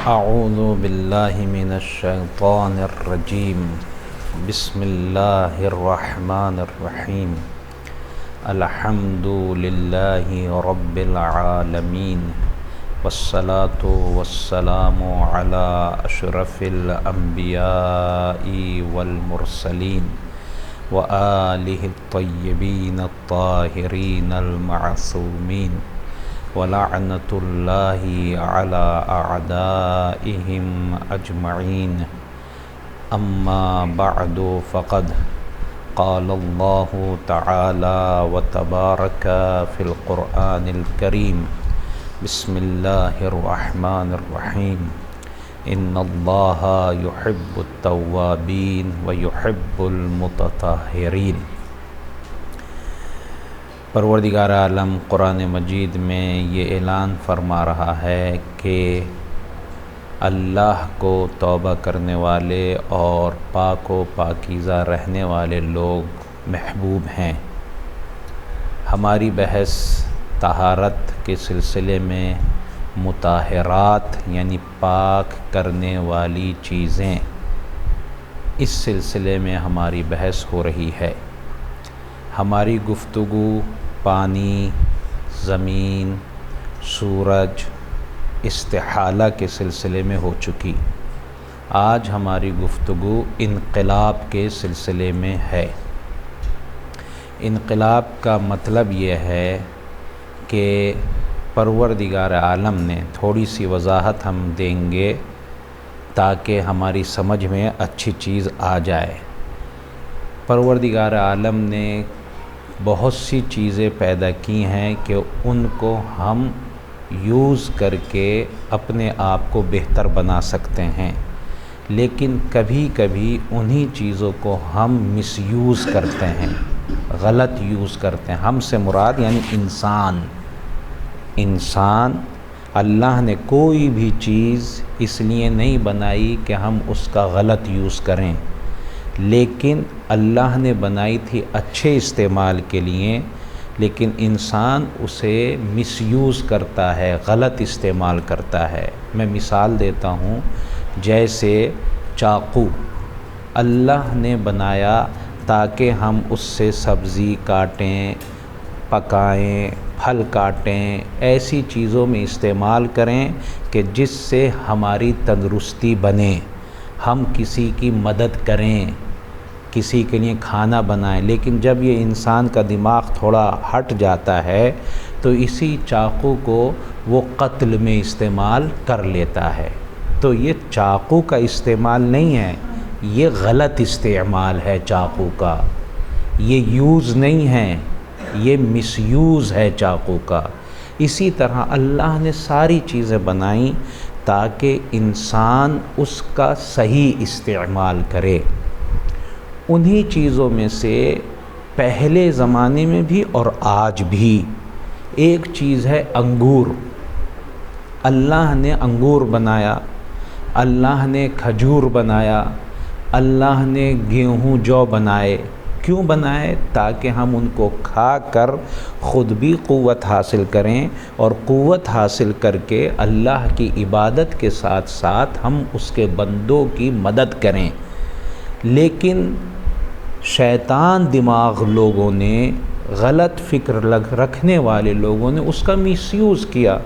اعوذ باللہ من الشیطان الرجیم بسم اللہ الرحمن الرحیم الحمد للہ رب العالمین والصلاة والسلام علی اشرف الانبیاء والمرسلین وآلہ الطیبین الطاہرین المعصومین وَلَعْنَةُ اللَّهِ عَلَىٰ أَعْدَائِهِمْ أَجْمَعِينَ أَمَّا بَعْدُ فَقَدْ قَالَ اللَّهُ تَعَالَى وَتَبَارَكَ فِي الْقُرْآنِ الْكَرِيمِ بسم اللَّهِ الرَّحْمَنِ الرَّحِيمِ إِنَّ اللَّهَ يُحِبُّ التَّوَّابِينَ وَيُحِبُّ الْمُتَطَهِّرِينَ۔ پروردگار عالم قرآن مجید میں یہ اعلان فرما رہا ہے کہ اللہ کو توبہ کرنے والے اور پاک و پاکیزہ رہنے والے لوگ محبوب ہیں۔ ہماری بحث طہارت کے سلسلے میں مطہرات یعنی پاک کرنے والی چیزیں، اس سلسلے میں ہماری بحث ہو رہی ہے۔ ہماری گفتگو پانی، زمین، سورج، استحالہ کے سلسلے میں ہو چکی۔ آج ہماری گفتگو انقلاب کے سلسلے میں ہے۔ انقلاب کا مطلب یہ ہے کہ پروردگار عالم نے تھوڑی سی وضاحت ہم دیں گے تاکہ ہماری سمجھ میں اچھی چیز آ جائے۔ پروردگار عالم نے بہت سی چیزیں پیدا کی ہیں کہ ان کو ہم یوز کر کے اپنے آپ کو بہتر بنا سکتے ہیں، لیکن کبھی کبھی انہی چیزوں کو ہم مس یوز کرتے ہیں، غلط یوز کرتے ہیں۔ ہم سے مراد یعنی انسان اللہ نے کوئی بھی چیز اس لیے نہیں بنائی کہ ہم اس کا غلط یوز کریں، لیکن اللہ نے بنائی تھی اچھے استعمال کے لیے، لیکن انسان اسے مس یوز کرتا ہے، غلط استعمال کرتا ہے۔ میں مثال دیتا ہوں، جیسے چاقو اللہ نے بنایا تاکہ ہم اس سے سبزی کاٹیں، پکائیں، پھل کاٹیں، ایسی چیزوں میں استعمال کریں کہ جس سے ہماری تندرستی بنے، ہم کسی کی مدد کریں، کسی کے لیے کھانا بنائیں۔ لیکن جب یہ انسان کا دماغ تھوڑا ہٹ جاتا ہے تو اسی چاقو کو وہ قتل میں استعمال کر لیتا ہے۔ تو یہ چاقو کا استعمال نہیں ہے، یہ غلط استعمال ہے چاقو کا، یہ یوز نہیں ہے، یہ مس یوز ہے چاقو کا۔ اسی طرح اللہ نے ساری چیزیں بنائیں تاکہ انسان اس کا صحیح استعمال کرے۔ انہی چیزوں میں سے پہلے زمانے میں بھی اور آج بھی ایک چیز ہے انگور۔ اللہ نے انگور بنایا، اللہ نے کھجور بنایا، اللہ نے گیہوں جو بنائے۔ کیوں بنائے؟ تاکہ ہم ان کو کھا کر خود بھی قوت حاصل کریں، اور قوت حاصل کر کے اللہ کی عبادت کے ساتھ ساتھ ہم اس کے بندوں کی مدد کریں۔ لیکن شیطان دماغ لوگوں نے، غلط فکر رکھنے والے لوگوں نے اس کا مس یوز کیا۔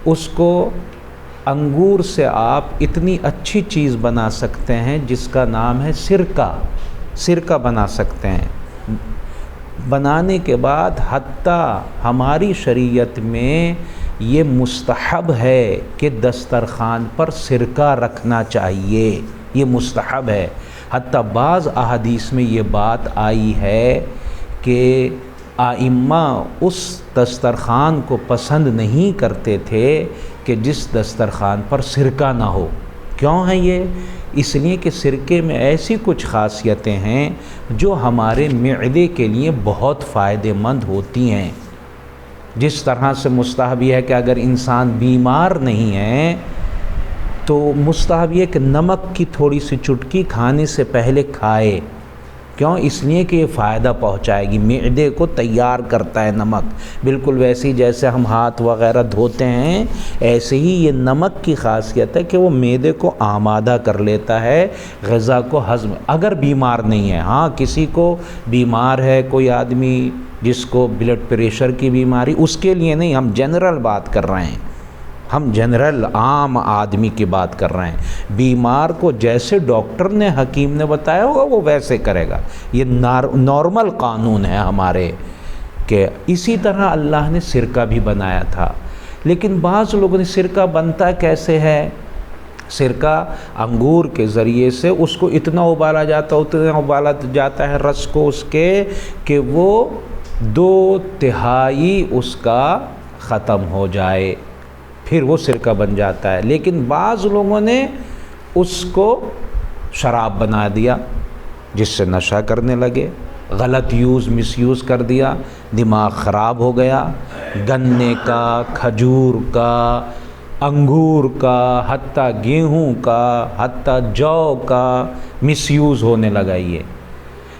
اس کو انگور سے آپ اتنی اچھی چیز بنا سکتے ہیں جس کا نام ہے سرکہ بنا سکتے ہیں۔ بنانے کے بعد حتیٰ ہماری شریعت میں یہ مستحب ہے کہ دسترخوان پر سرکہ رکھنا چاہیے، یہ مستحب ہے۔ حتیٰ بعض احادیث میں یہ بات آئی ہے کہ ائمہ اس دسترخوان کو پسند نہیں کرتے تھے کہ جس دسترخوان پر سرکہ نہ ہو۔ کیوں ہے یہ؟ اس لیے کہ سرکے میں ایسی کچھ خاصیتیں ہیں جو ہمارے معدے کے لیے بہت فائدہ مند ہوتی ہیں۔ جس طرح سے مستحب یہ ہے کہ اگر انسان بیمار نہیں ہے تو مستحب یہ کہ نمک کی تھوڑی سی چٹکی کھانے سے پہلے کھائے، کیوں؟ اس لیے کہ یہ فائدہ پہنچائے گی، معدے کو تیار کرتا ہے نمک، بالکل ویسے ہی جیسے ہم ہاتھ وغیرہ دھوتے ہیں، ایسے ہی یہ نمک کی خاصیت ہے کہ وہ معدے کو آمادہ کر لیتا ہے، غذا کو ہضم، اگر بیمار نہیں ہے۔ ہاں کسی کو بیمار ہے، کوئی آدمی جس کو بلڈ پریشر کی بیماری، اس کے لیے نہیں، ہم جنرل بات کر رہے ہیں، ہم جنرل عام آدمی کی بات کر رہے ہیں۔ بیمار کو جیسے ڈاکٹر نے حکیم نے بتایا ہوگا وہ ویسے کرے گا، یہ نارمل قانون ہے ہمارے کہ اسی طرح اللہ نے سرکہ بھی بنایا تھا۔ لیکن بعض لوگوں نے سرکہ بنتا کیسے ہے؟ سرکہ انگور کے ذریعے سے اس کو اتنا ابالا جاتا ہے رس کو اس کے کہ وہ 2/3 اس کا ختم ہو جائے، پھر وہ سرکہ بن جاتا ہے۔ لیکن بعض لوگوں نے اس کو شراب بنا دیا، جس سے نشہ کرنے لگے، غلط مس یوز کر دیا، دماغ خراب ہو گیا، گنے کا، کھجور کا، انگور کا، حتیٰ گیہوں کا، حتیٰ جو کا مس یوز ہونے لگا یہ۔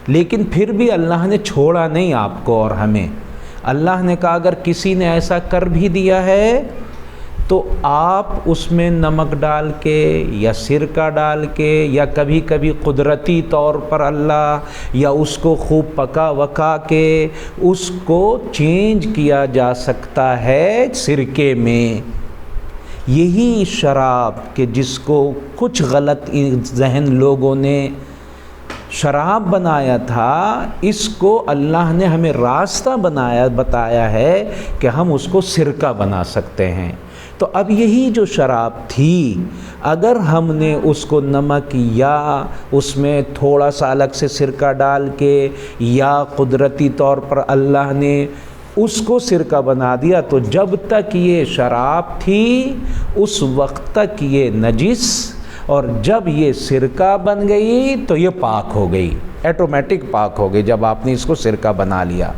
لیکن پھر بھی اللہ نے چھوڑا نہیں آپ کو اور ہمیں، اللہ نے کہا اگر کسی نے ایسا کر بھی دیا ہے تو آپ اس میں نمک ڈال کے یا سرکہ ڈال کے یا کبھی کبھی قدرتی طور پر اللہ یا اس کو خوب پکا وکا کے اس کو چینج کیا جا سکتا ہے سرکے میں۔ یہی شراب کہ جس کو کچھ غلط ذہن لوگوں نے شراب بنایا تھا، اس کو اللہ نے ہمیں راستہ بتایا ہے کہ ہم اس کو سرکہ بنا سکتے ہیں۔ تو اب یہی جو شراب تھی، اگر ہم نے اس کو نمک یا اس میں تھوڑا سا الگ سے سرکہ ڈال کے یا قدرتی طور پر اللہ نے اس کو سرکہ بنا دیا، تو جب تک یہ شراب تھی اس وقت تک یہ نجس، اور جب یہ سرکہ بن گئی تو یہ پاک ہو گئی، ایٹومیٹک پاک ہو گئی جب آپ نے اس کو سرکہ بنا لیا۔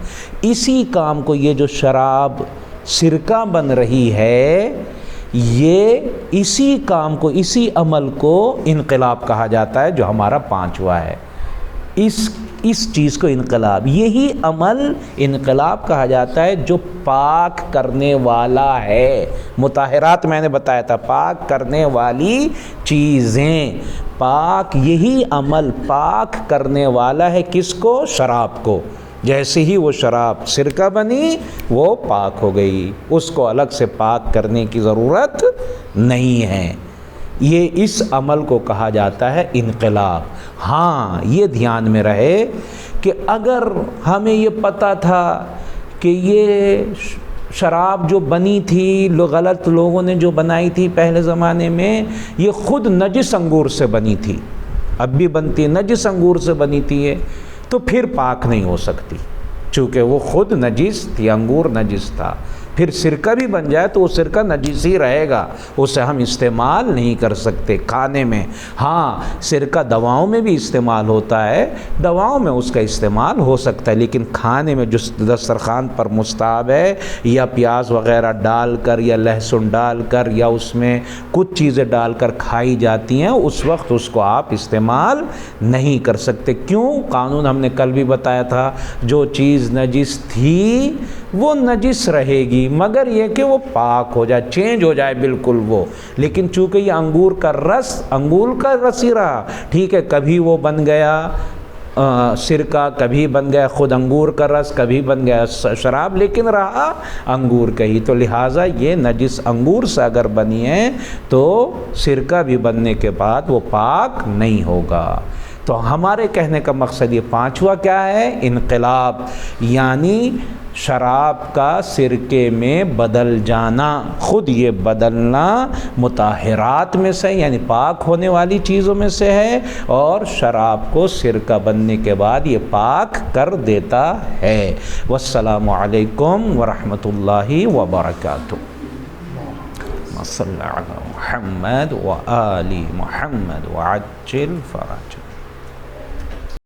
اسی کام کو یہ جو شراب سرکہ بن رہی ہے، یہ اسی کام کو، اسی عمل کو انقلاب کہا جاتا ہے جو ہمارا 5واں ہے۔ اس چیز کو انقلاب، یہی عمل انقلاب کہا جاتا ہے جو پاک کرنے والا ہے۔ مطہرات میں نے بتایا تھا، پاک کرنے والی چیزیں، پاک، یہی عمل پاک کرنے والا ہے۔ کس کو؟ شراب کو۔ جیسے ہی وہ شراب سرکہ بنی وہ پاک ہو گئی، اس کو الگ سے پاک کرنے کی ضرورت نہیں ہے۔ یہ اس عمل کو کہا جاتا ہے انقلاب۔ ہاں یہ دھیان میں رہے کہ اگر ہمیں یہ پتہ تھا کہ یہ شراب جو بنی تھی، غلط لوگوں نے جو بنائی تھی پہلے زمانے میں، یہ خود نجس انگور سے بنی تھی، اب بھی بنتی ہے، نجس انگور سے بنی تھی یہ، تو پھر پاک نہیں ہو سکتی، چونکہ وہ خود نجس تھی، انگور نجس تھا۔ پھر سرکہ بھی بن جائے تو وہ سرکہ نجس ہی رہے گا، اسے ہم استعمال نہیں کر سکتے کھانے میں۔ ہاں سرکہ دواؤں میں بھی استعمال ہوتا ہے، دواؤں میں اس کا استعمال ہو سکتا ہے، لیکن کھانے میں جو دسترخوان پر مستحب ہے، یا پیاز وغیرہ ڈال کر یا لہسن ڈال کر یا اس میں کچھ چیزیں ڈال کر کھائی جاتی ہیں، اس وقت اس کو آپ استعمال نہیں کر سکتے۔ کیوں؟ قانون ہم نے کل بھی بتایا تھا، جو چیز نجس تھی وہ نجس رہے گی، مگر یہ کہ وہ پاک ہو جائے، چینج ہو جائے بالکل وہ۔ لیکن چونکہ یہ انگور کا رس ہی رہا، ٹھیک ہے، کبھی وہ بن گیا سرکہ، کبھی بن گیا خود انگور کا رس، کبھی بن گیا شراب، لیکن رہا انگور کا ہی۔ تو لہٰذا یہ نجس انگور سے اگر بنی ہے تو سرکہ بھی بننے کے بعد وہ پاک نہیں ہوگا۔ تو ہمارے کہنے کا مقصد یہ 5واں کیا ہے؟ انقلاب، یعنی شراب کا سرکے میں بدل جانا، خود یہ بدلنا مطہرات میں سے یعنی پاک ہونے والی چیزوں میں سے ہے، اور شراب کو سرکہ بننے کے بعد یہ پاک کر دیتا ہے۔ والسلام علیکم ورحمۃ اللہ وبرکاتہ۔ صلی علی محمد وآل محمد وعجل فرجہ۔